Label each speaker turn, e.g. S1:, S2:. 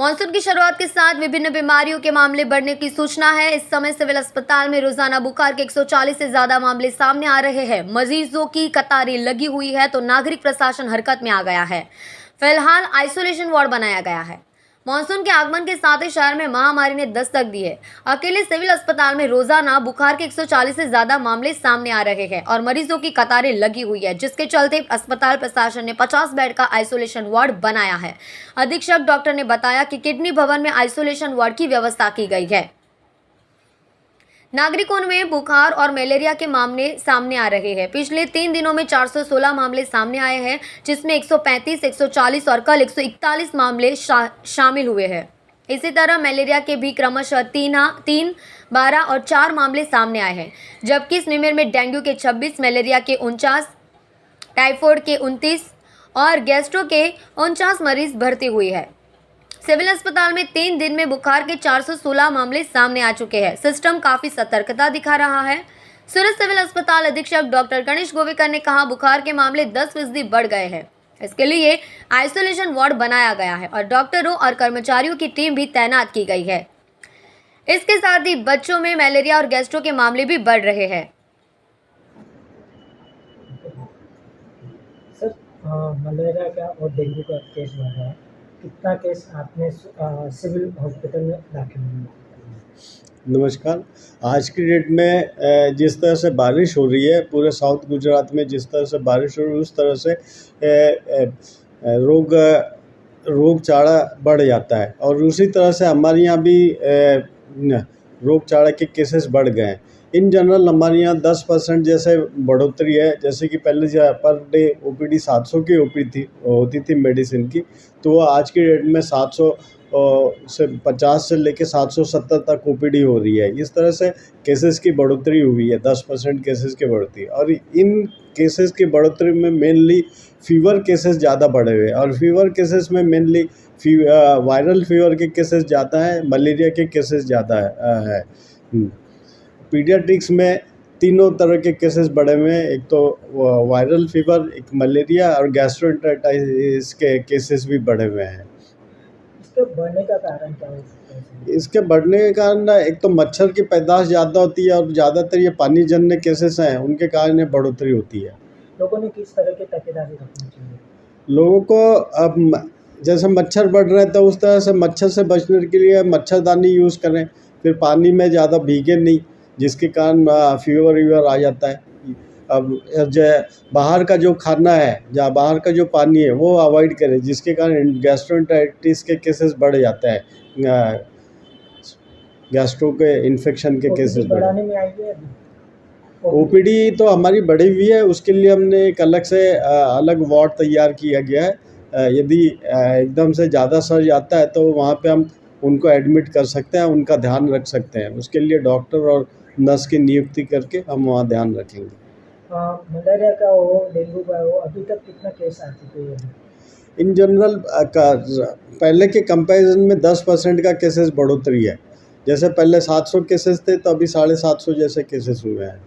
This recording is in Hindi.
S1: मानसून की शुरुआत के साथ विभिन्न बीमारियों के मामले बढ़ने की सूचना है। इस समय सिविल अस्पताल में रोजाना बुखार के 140 से ज्यादा मामले सामने आ रहे हैं। मरीजों की कतारें लगी हुई है तो नागरिक प्रशासन हरकत में आ गया है। फिलहाल आइसोलेशन वार्ड बनाया गया है। मानसून के आगमन के साथ ही शहर में महामारी ने दस्तक दी है। अकेले सिविल अस्पताल में रोजाना बुखार के 140 से ज्यादा मामले सामने आ रहे हैं और मरीजों की कतारें लगी हुई है, जिसके चलते अस्पताल प्रशासन ने 50 बेड का आइसोलेशन वार्ड बनाया है। अधीक्षक डॉक्टर ने बताया कि किडनी भवन में आइसोलेशन वार्ड की व्यवस्था की गई है। नागरिकों में बुखार और मलेरिया के मामले सामने आ रहे हैं। पिछले 3 दिनों में 416 मामले सामने आए हैं, जिसमें 135, 140 और कल 141 मामले शामिल हुए हैं। इसी तरह मलेरिया के भी क्रमशः 3, 12 और 4 मामले सामने आए हैं, जबकि इस निमेर में डेंगू के 26, मलेरिया के 49, टाइफाइड के 29 और गैस्ट्रो के 49 मरीज भर्ती हुई है। सिविल अस्पताल में 3 दिन में बुखार के 416 मामले सामने आ चुके हैं। सिस्टम काफी सतर्कता दिखा रहा है। सूरत सिविल अस्पताल अधीक्षक डॉक्टर गणेश गोवेकर ने कहा, बुखार के मामले 10% बढ़ गए हैं। इसके लिए आइसोलेशन वार्ड बनाया गया है और डॉक्टरों और कर्मचारियों की टीम भी तैनात की गई है। इसके साथ ही बच्चों में मलेरिया और गैस्ट्रो के मामले भी बढ़ रहे हैं।
S2: सर, मलेरिया का और डेंगू का केस बढ़ रहा है। कितना केस आपने सिविल हॉस्पिटल में दाखिल हुआ?
S3: नमस्कार। आज की डेट में जिस तरह से बारिश हो रही है, पूरे साउथ गुजरात में जिस तरह से बारिश हो रही है, उस तरह से रोगचाड़ा बढ़ जाता है और उसी तरह से हमारे यहाँ भी रोगचाड़ा के केसेस बढ़ गए हैं। इन जनरल हमारे यहाँ 10% जैसे बढ़ोतरी है। जैसे कि पहले जो पर डे ओपीडी 700 की होती थी मेडिसिन की, तो वो आज की डेट में 700 से 50 से लेके 770 तक ओपीडी हो रही है। इस तरह से केसेस की बढ़ोतरी हुई है, 10% केसेस की बढ़ोतरी। और इन केसेस की बढ़ोतरी में मेनली फीवर केसेस ज़्यादा बढ़े हुए हैं और फीवर केसेस में मेनली वायरल फीवर के केसेस ज़्यादा है, मलेरिया के केसेस ज़्यादा है। पीडियाट्रिक्स में तीनों तरह के केसेस बढ़े हुए हैं। एक तो वायरल फीवर, एक मलेरिया और गैस्ट्रोएंटेराइटिस के केसेस भी बढ़े हुए हैं।
S2: इसके बढ़ने का कारण क्या हो सकता है?
S3: इसके बढ़ने के कारण एक तो मच्छर की पैदाश ज़्यादा होती है और ज़्यादातर ये पानी जन्य केसेस हैं, उनके कारण ये बढ़ोतरी होती है।
S2: लोगों ने किस तरह की तकेदारी रखनी चाहिए?
S3: लोगों को अब जैसे मच्छर बढ़ रहे हैं तो उस तरह से मच्छर से बचने के लिए मच्छरदानी यूज़ करें, फिर पानी में ज़्यादा भीगे नहीं, जिसके कारण फीवर आ जाता है। अब जो बाहर का जो खाना है, जहाँ बाहर का जो पानी है वो अवॉइड करें, जिसके कारण गैस्ट्रोएंटेराइटिस के केसेस बढ़ जाते हैं, गैस्ट्रो के इन्फेक्शन के केसेस
S2: बढ़ाने में आई है।
S3: ओपीडी तो हमारी बढ़ी हुई है, उसके लिए हमने एक अलग वार्ड तैयार किया गया है। यदि एकदम से ज़्यादा सर्ज आता है तो वहाँ पे हम उनको एडमिट कर सकते हैं, उनका ध्यान रख सकते हैं। उसके लिए डॉक्टर और नर्स की नियुक्ति करके हम वहाँ ध्यान रखेंगे।
S2: मलेरिया का हो, डेंगू का हो, अभी तक कितना केस आ चुके हैं?
S3: इन जनरल पहले के कंपैरिजन में 10% का केसेस बढ़ोतरी है। जैसे पहले 700 केसेस थे तो अभी 750 जैसे केसेस हुए हैं।